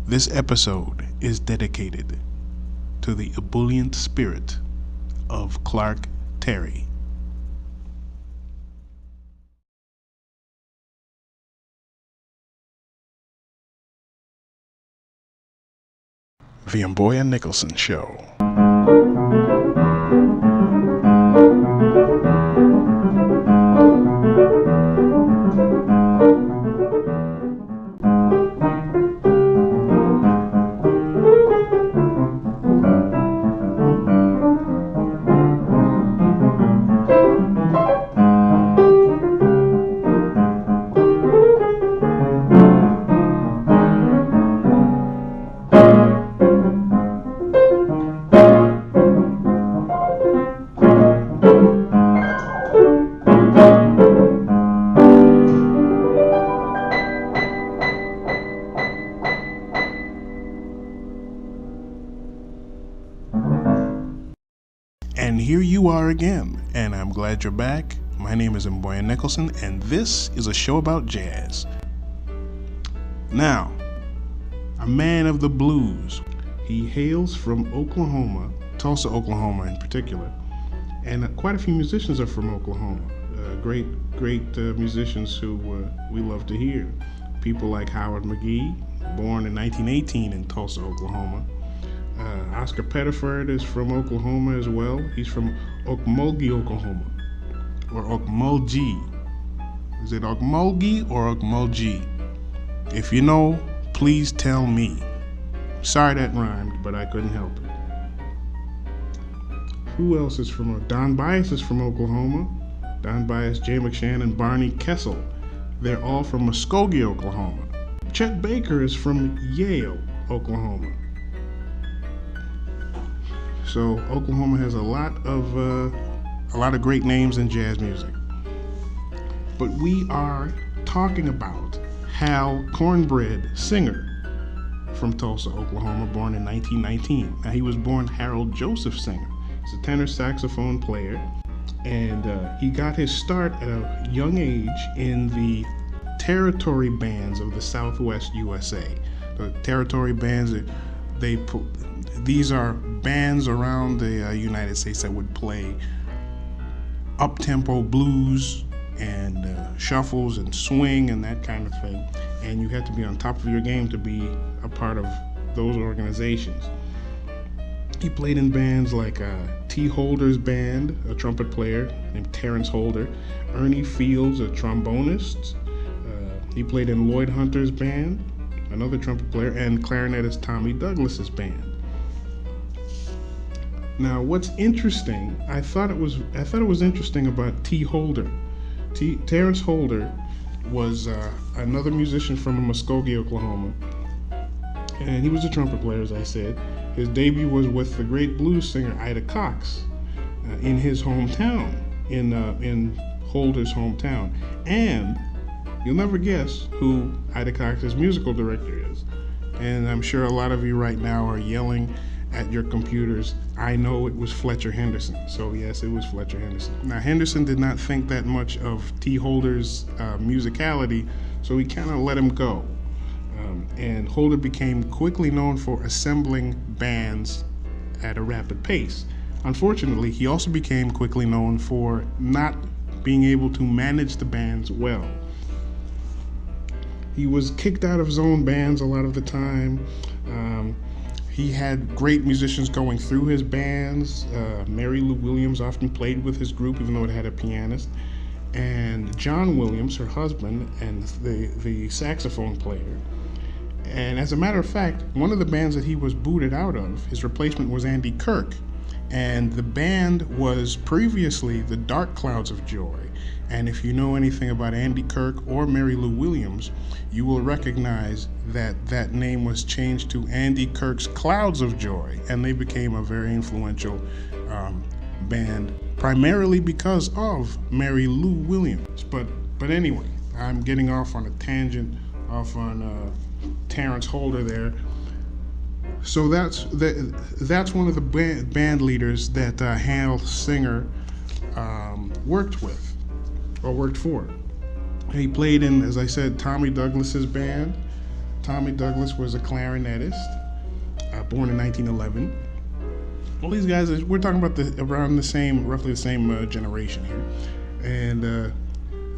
This episode is dedicated to the ebullient spirit of Clark Terry. The Mboya Nicholson Show. And here you are again, and I'm glad you're back. My name is Mboya Nicholson, and this is a show about jazz. Now, a man of the blues. He hails from Oklahoma, Tulsa, Oklahoma in particular, and quite a few musicians are from Oklahoma. Great musicians who we love to hear. People like Howard McGee, born in 1918 in Tulsa, Oklahoma. Oscar Pettiford is from Oklahoma as well. He's from Okmulgee, Oklahoma, or Okmulgee. Is it Okmulgee or Okmulgee? If you know, please tell me. Sorry that rhymed, but I couldn't help it. Who else is from? Don Bias is from Oklahoma. Don Bias, Jay McShann, and Barney Kessel. They're all from Muskogee, Oklahoma. Chet Baker is from Yale, Oklahoma. So Oklahoma has a lot of great names in jazz music. But we are talking about Hal Cornbread, singer from Tulsa, Oklahoma, born in 1919. Now, he was born Harold Joseph Singer. He's a tenor saxophone player, and he got his start at a young age in the territory bands of the Southwest USA. The territory bands, these are bands around the United States that would play up-tempo blues and shuffles and swing and that kind of thing. And you had to be on top of your game to be a part of those organizations. He played in bands like T. Holder's band, a trumpet player named Terrence Holder, Ernie Fields, a trombonist. He played in Lloyd Hunter's band, another trumpet player, and clarinetist Tommy Douglas's band. Now, what's interesting, I thought it was interesting about T. Holder. Terrence Holder was another musician from Muskogee, Oklahoma, and he was a trumpet player, as I said. His debut was with the great blues singer Ida Cox in his hometown, in Holder's hometown. And you'll never guess who Ida Cox's musical director is. And I'm sure a lot of you right now are yelling at your computers, I know it was Fletcher Henderson. So yes, it was Fletcher Henderson. Now, Henderson did not think that much of T. Holder's musicality, so he kind of let him go. And Holder became quickly known for assembling bands at a rapid pace. Unfortunately, he also became quickly known for not being able to manage the bands well. He was kicked out of his own bands a lot of the time. He had great musicians going through his bands. Mary Lou Williams often played with his group, even though it had a pianist. And John Williams, her husband, and the saxophone player. And as a matter of fact, one of the bands that he was booted out of, his replacement was Andy Kirk. And the band was previously the Dark Clouds of Joy. And if you know anything about Andy Kirk or Mary Lou Williams, you will recognize that that name was changed to Andy Kirk's Clouds of Joy, and they became a very influential band, primarily because of Mary Lou Williams. But anyway, I'm getting off on a tangent, off on Terrence Holder there. So that's one of the band leaders that Hal Singer worked with. Or worked for. He played in, as I said, Tommy Douglas's band. Tommy Douglas was a clarinetist, born in 1911. All these guys, we're talking about roughly the same generation here. And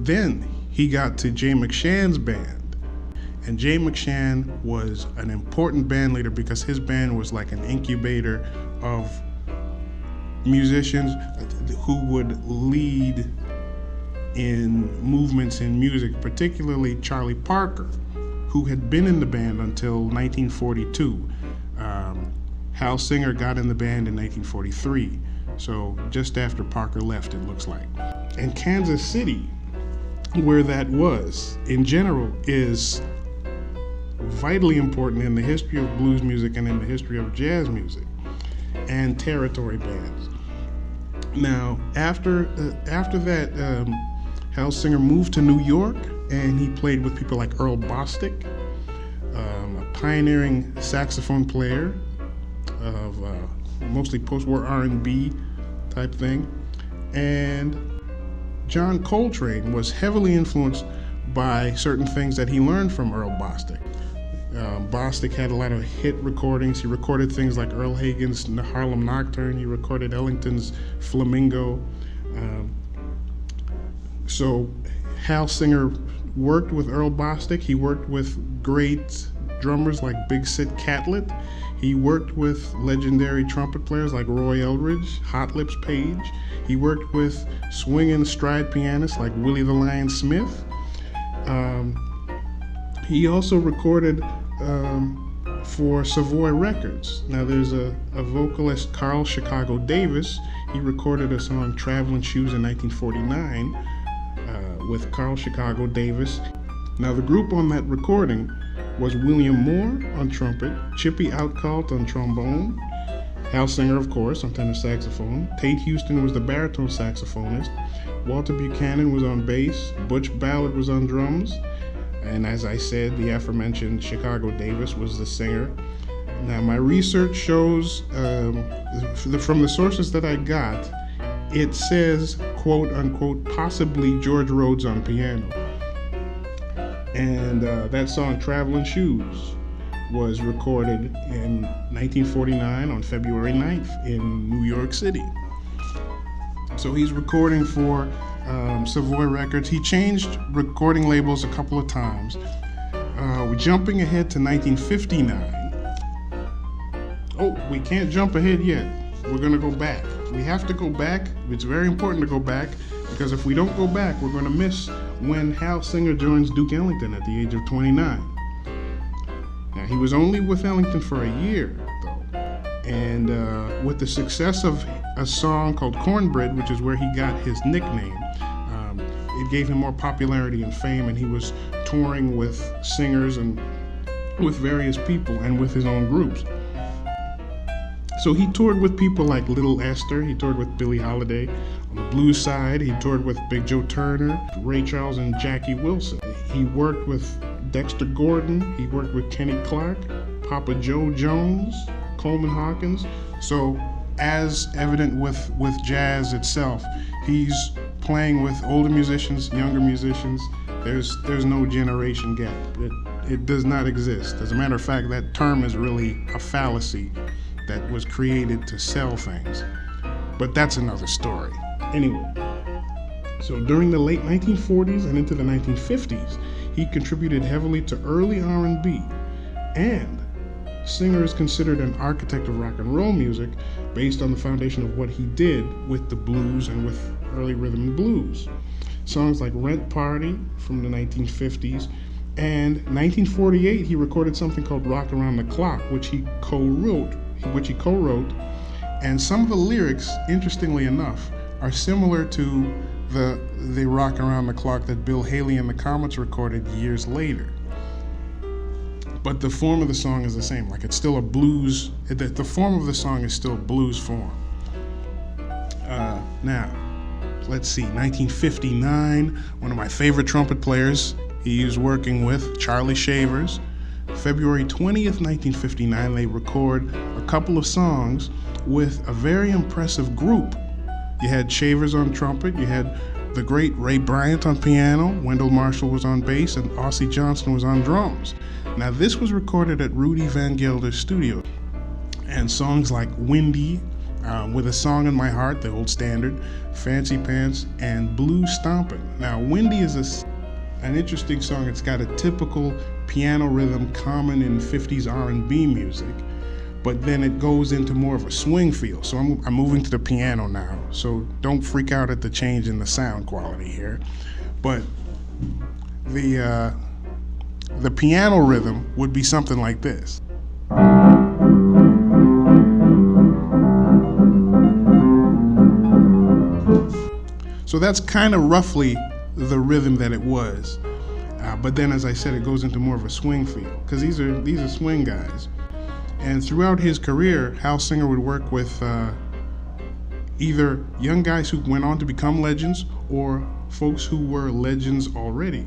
then he got to Jay McShann's band. And Jay McShann was an important band leader because his band was like an incubator of musicians who would lead in movements in music, particularly Charlie Parker, who had been in the band until 1942. Hal Singer got in the band in 1943, so just after Parker left, it looks like. And Kansas City, where that was, in general, is vitally important in the history of blues music and in the history of jazz music and territory bands. Now, after that, Hal Singer moved to New York, and he played with people like Earl Bostic, a pioneering saxophone player of mostly post-war R&B type thing. And John Coltrane was heavily influenced by certain things that he learned from Earl Bostic. Bostic had a lot of hit recordings. He recorded things like Earl Hagen's Harlem Nocturne. He recorded Ellington's Flamingo. So Hal Singer worked with Earl Bostic. He worked with great drummers like Big Sid Catlett. He worked with legendary trumpet players like Roy Eldridge, Hot Lips Page. He worked with swing and stride pianists like Willie the Lion Smith. He also recorded for Savoy Records. Now there's a vocalist, Carl Chicago Davis. He recorded a song, Traveling Shoes, in 1949 with Carl Chicago Davis. Now the group on that recording was William Moore on trumpet, Chippy Outcault on trombone, Hal Singer, of course, on tenor saxophone, Tate Houston was the baritone saxophonist, Walter Buchanan was on bass, Butch Ballard was on drums, and as I said, the aforementioned Chicago Davis was the singer. Now my research shows, from the sources that I got, it says, quote unquote, possibly George Rhodes on piano. And that song, Traveling Shoes, was recorded in 1949 on February 9th in New York City. So he's recording for Savoy Records. He changed recording labels a couple of times. We're jumping ahead to 1959. Oh, we can't jump ahead yet. We're going to go back. We have to go back. It's very important to go back, because if we don't go back, we're going to miss when Hal Singer joins Duke Ellington at the age of 29. Now, he was only with Ellington for a year, though. And with the success of a song called Cornbread, which is where he got his nickname, it gave him more popularity and fame, and he was touring with singers and with various people and with his own groups. So he toured with people like Little Esther. He toured with Billie Holiday. On the blues side, he toured with Big Joe Turner, Ray Charles, and Jackie Wilson. He worked with Dexter Gordon. He worked with Kenny Clark, Papa Joe Jones, Coleman Hawkins. So as evident with jazz itself, he's playing with older musicians, younger musicians. There's no generation gap. It does not exist. As a matter of fact, that term is really a fallacy that was created to sell things. But that's another story. Anyway, so during the late 1940s and into the 1950s, he contributed heavily to early R&B, and Singer is considered an architect of rock and roll music based on the foundation of what he did with the blues and with early rhythm and blues. Songs like Rent Party from the 1950s, and 1948 he recorded something called Rock Around the Clock, which he co-wrote, and some of the lyrics, interestingly enough, are similar to the Rock Around the Clock that Bill Haley and the Comets recorded years later. But the form of the song is the same. Like, it's still a blues, the form of the song is still blues form. Now, let's see, 1959, one of my favorite trumpet players he was working with, Charlie Shavers. February 20th, 1959, they record a couple of songs with a very impressive group. You had Shavers on trumpet, you had the great Ray Bryant on piano, Wendell Marshall was on bass, and Ossie Johnson was on drums. Now this was recorded at Rudy Van Gelder's studio. And songs like Windy, With a Song in My Heart, the old standard, Fancy Pants, and Blues Stompin'. Now Windy is an interesting song. It's got a typical piano rhythm common in 50s R&B music, but then it goes into more of a swing feel. So I'm moving to the piano now, so don't freak out at the change in the sound quality here. But the piano rhythm would be something like this. So that's kind of roughly the rhythm that it was. But then, as I said, it goes into more of a swing feel, because these are swing guys. And throughout his career, Hal Singer would work with either young guys who went on to become legends or folks who were legends already.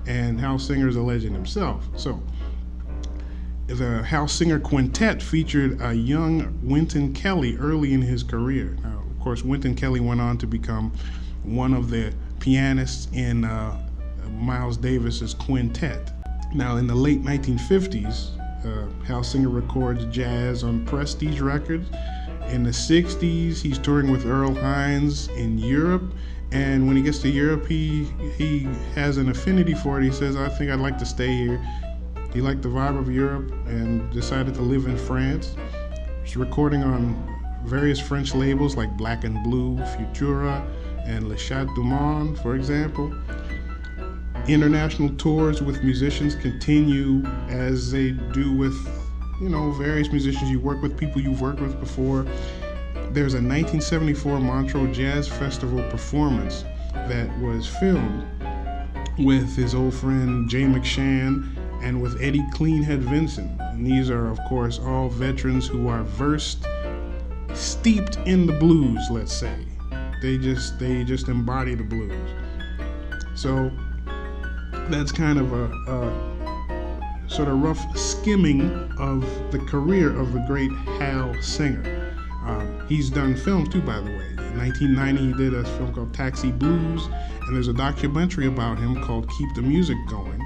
And Hal Singer is a legend himself. So the Hal Singer Quintet featured a young Wynton Kelly early in his career. Now, of course, Wynton Kelly went on to become one of the pianists in Miles Davis's quintet. Now, in the late 1950s, Hal Singer records jazz on Prestige Records. In the 60s, he's touring with Earl Hines in Europe. And when he gets to Europe, he has an affinity for it. He says, I think I'd like to stay here. He liked the vibe of Europe and decided to live in France. He's recording on various French labels like Black and Blue, Futura, and Le Chat du Monde, for example. International tours with musicians continue as they do with, various musicians you work with, people you've worked with before. There's a 1974 Montreux Jazz Festival performance that was filmed with his old friend Jay McShann and with Eddie Cleanhead Vinson. And these are, of course, all veterans who are steeped in the blues, let's say. They just embody the blues. So that's kind of a sort of rough skimming of the career of the great Hal Singer. He's done films too, by the way. In 1990, he did a film called Taxi Blues, and there's a documentary about him called Keep the Music Going.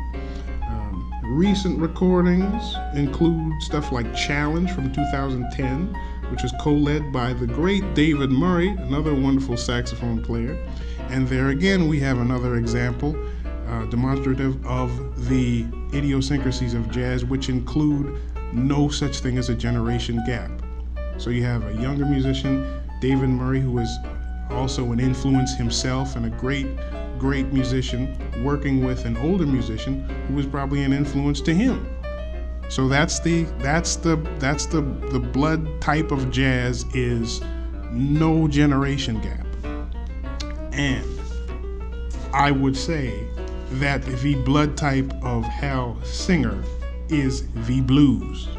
Recent recordings include stuff like Challenge from 2010, which was co-led by the great David Murray, another wonderful saxophone player. And there again, we have another example demonstrative of the idiosyncrasies of jazz, which include no such thing as a generation gap. So you have a younger musician, David Murray, who is also an influence himself and a great musician, working with an older musician who was probably an influence to him. So that's the blood type of jazz, is no generation gap. And I would say that the blood type of Hal Singer is the blues.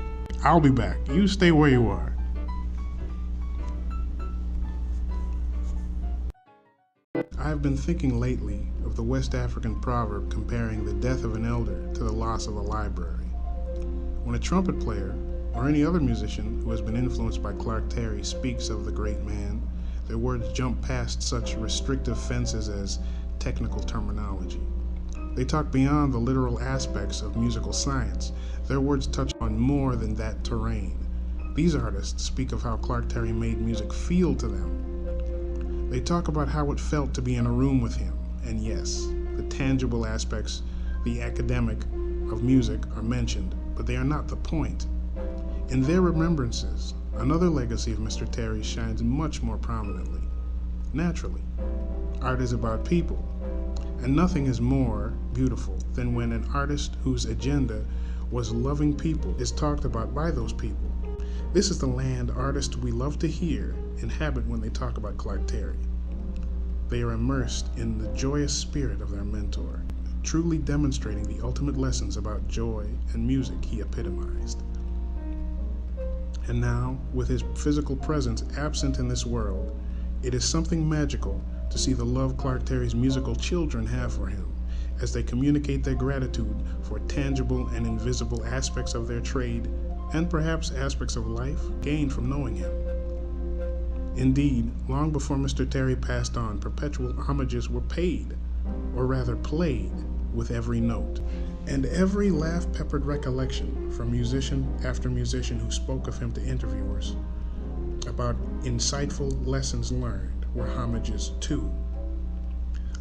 I'll be back. You stay where you are. I've been thinking lately of the West African proverb comparing the death of an elder to the loss of a library. When a trumpet player or any other musician who has been influenced by Clark Terry speaks of the great man, their words jump past such restrictive fences as technical terminology. They talk beyond the literal aspects of musical science. Their words touch on more than that terrain. These artists speak of how Clark Terry made music feel to them. They talk about how it felt to be in a room with him. And yes, the tangible aspects, the academic of music are mentioned, but they are not the point. In their remembrances, another legacy of Mr. Terry shines much more prominently. Naturally, art is about people, and nothing is more beautiful than when an artist whose agenda was loving people is talked about by those people. This is the land artists we love to hear inhabit when they talk about Clark Terry. They are immersed in the joyous spirit of their mentor, truly demonstrating the ultimate lessons about joy and music he epitomized. And now, with his physical presence absent in this world, it is something magical to see the love Clark Terry's musical children have for him as they communicate their gratitude for tangible and invisible aspects of their trade and perhaps aspects of life gained from knowing him. Indeed, long before Mr. Terry passed on, perpetual homages were paid, or rather played, with every note. And every laugh-peppered recollection from musician after musician who spoke of him to interviewers about insightful lessons learned were homages too.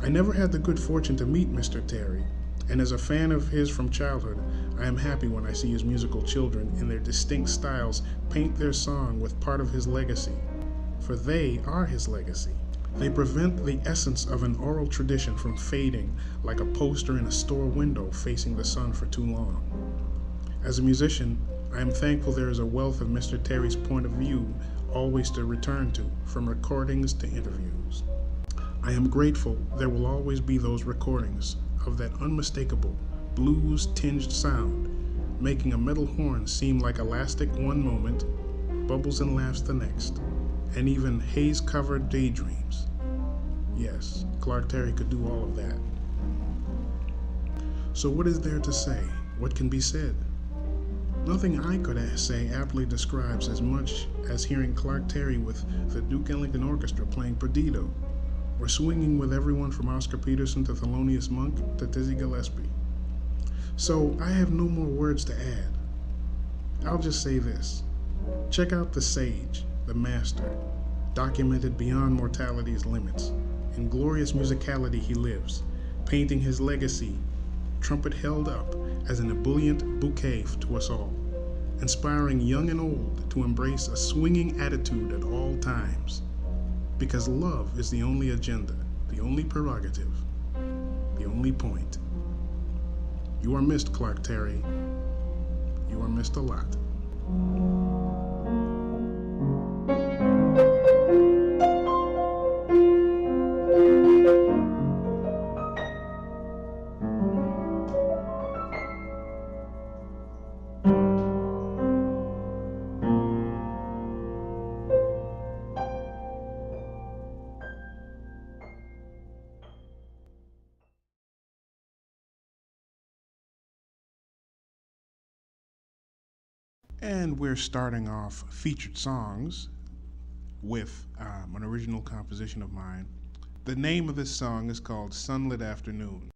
I never had the good fortune to meet Mr. Terry, and as a fan of his from childhood, I am happy when I see his musical children in their distinct styles paint their song with part of his legacy, for they are his legacy. They prevent the essence of an oral tradition from fading like a poster in a store window facing the sun for too long. As a musician, I am thankful there is a wealth of Mr. Terry's point of view always to return to, from recordings to interviews. I am grateful there will always be those recordings of that unmistakable, blues-tinged sound, making a metal horn seem like elastic one moment, bubbles and laughs the next, and even haze-covered daydreams. Yes, Clark Terry could do all of that. So what is there to say? What can be said? Nothing I could say aptly describes as much as hearing Clark Terry with the Duke Ellington Orchestra playing Perdido, or swinging with everyone from Oscar Peterson to Thelonious Monk to Dizzy Gillespie. So I have no more words to add. I'll just say this. Check out the sage, the master, documented beyond mortality's limits. In glorious musicality he lives, painting his legacy, trumpet held up as an ebullient bouquet to us all, inspiring young and old to embrace a swinging attitude at all times. Because love is the only agenda, the only prerogative, the only point. You are missed, Clark Terry. You are missed a lot. And we're starting off featured songs with an original composition of mine. The name of this song is called Sunlit Afternoon.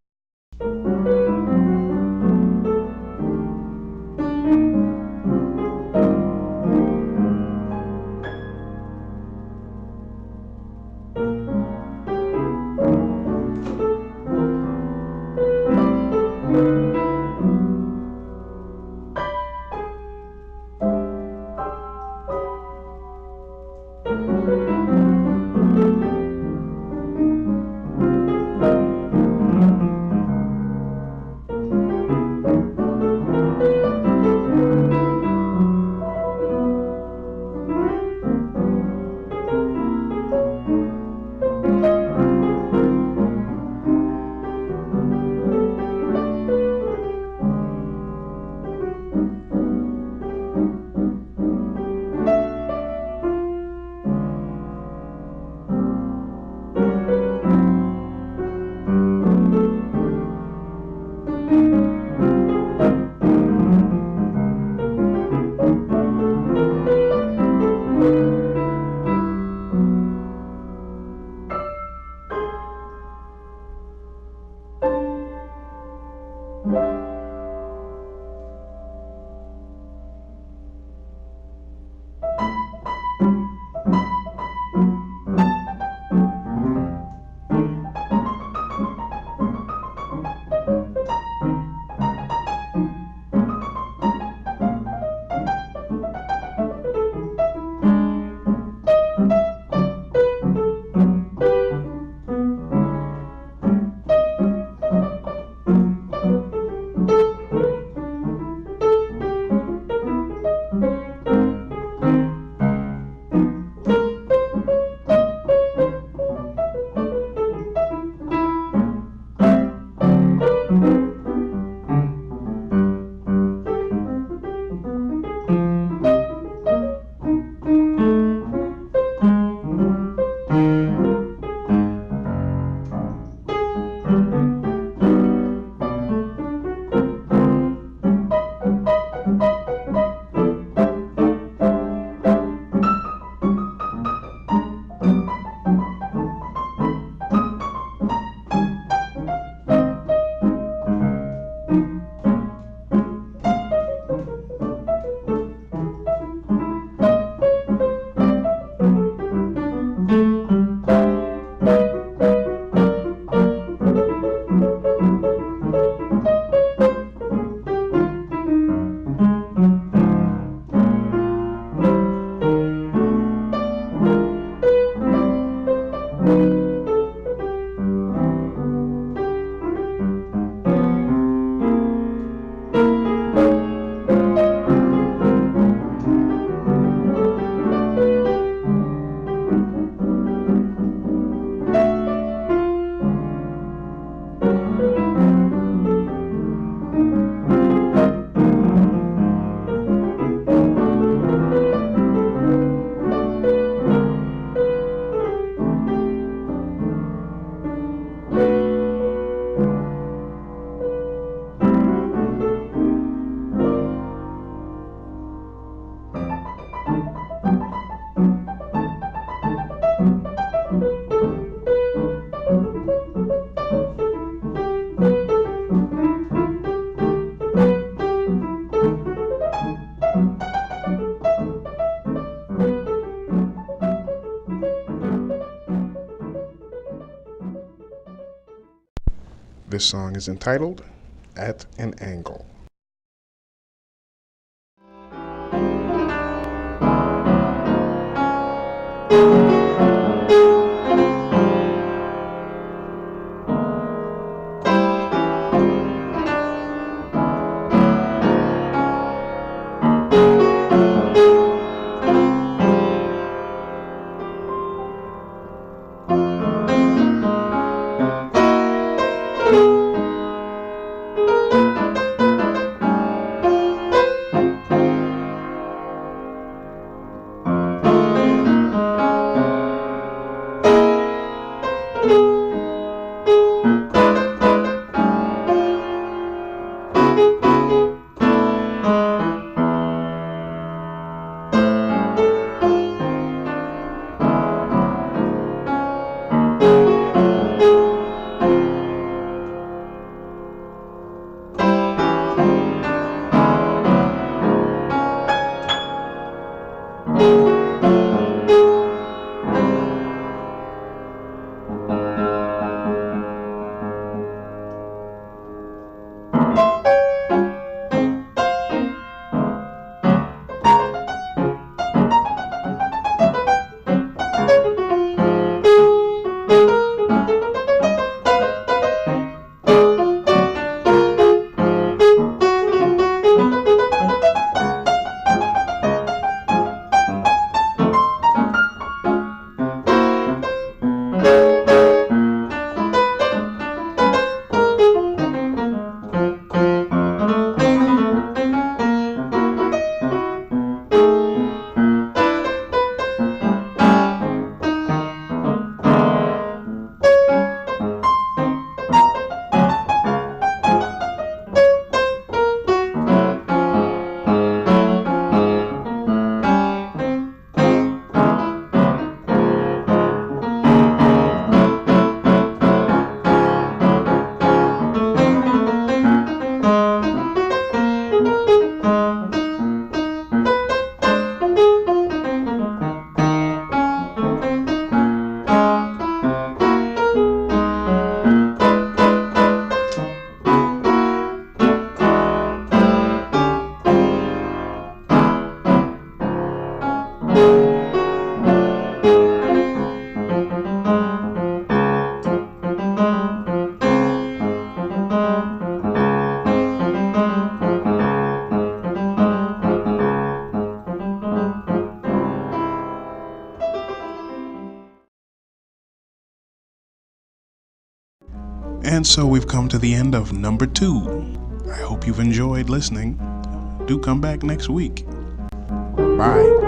This song is entitled At an Angle. And so we've come to the end of number 2. I hope you've enjoyed listening. Do come back next week. Bye.